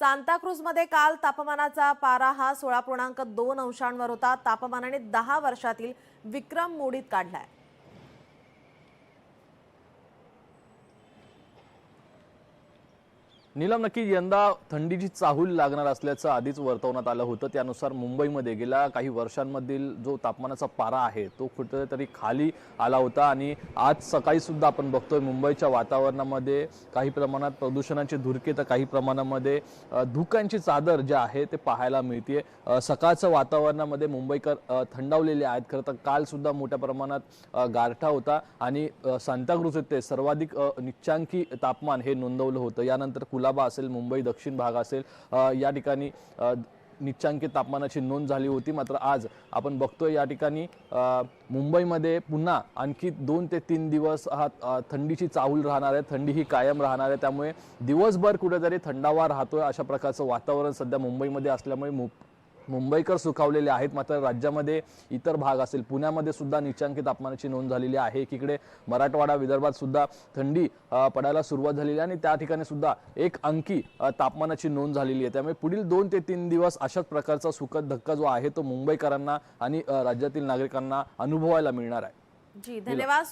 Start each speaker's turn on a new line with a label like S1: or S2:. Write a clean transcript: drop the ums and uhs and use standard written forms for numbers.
S1: सांताक्रूजमध्ये काल तापमानाचा पारा हा 16.2 अंशांवर होता। तापमानाने 10 वर्षातील विक्रम मोडीत काढलाय।
S2: नीलम, नक्की यंदा थंडीची चाहूल लागणार असल्याचं आधीच वर्तवण्यात आलं होतं। त्यानुसार मुंबईमध्ये गेल्या काही वर्षांमधील जो तापमानाचा पारा आहे तो कुठेतरी खाली आला होता आणि आज सकाळी सुद्धा आपण बघतोय मुंबईच्या वातावरणामध्ये काही प्रमाणात प्रदूषणाचे धुरके तर काही प्रमाणामध्ये धुक्यांची चादर जे आहे ते पाहायला मिळते। सकाळच्या वातावरणामध्ये मुंबईकर थंडावलेले आहेत। खरं तर काल सुद्धा मोठ्या प्रमाणात गारठा होता आणि सांताक्रूज येथे सर्वाधिक निचांकी तापमान हे नोंदवलं होतं। यानंतर कुलाबा असेल, मुंबई दक्षिण भाग असेल, या ठिकाणी निचांकी तापमानाची नोंद झाली होती। मात्र आज आपण बघतोय या ठिकाणी मुंबईमध्ये पुन्हा आणखी 2 ते 3 दिवस हा थंडीची चाहूल राहणार आहे। थंडी ही कायम राहणार आहे, त्यामुळे दिवसभर कुठेतरी थंडावा राहतोय अशा प्रकारचं वातावरण सध्या मुंबईमध्ये असल्यामुळे मुंबईकर सुखावलेले आहेत। मात्र राज्यामध्ये इतर भाग असेल, पुण्यामध्ये सुद्धा निचांकी तापमानाची नोंद झालेली आहे। एकीकडे मराठवाडा, विदर्भात सुद्धा थंडी पडायला सुरुवात झालेली आहे आणि त्या ठिकाणी सुद्धा 1 अंकी तापमानाची नोंद झालेली आहे। त्यामुळे पुढील 2 ते 3 दिवस अशाच प्रकारचा सुखद धक्का जो आहे तो मुंबईकरांना आणि राज्यातील नागरिकांना अनुभवायला मिळणार आहे।
S1: जी, धन्यवाद।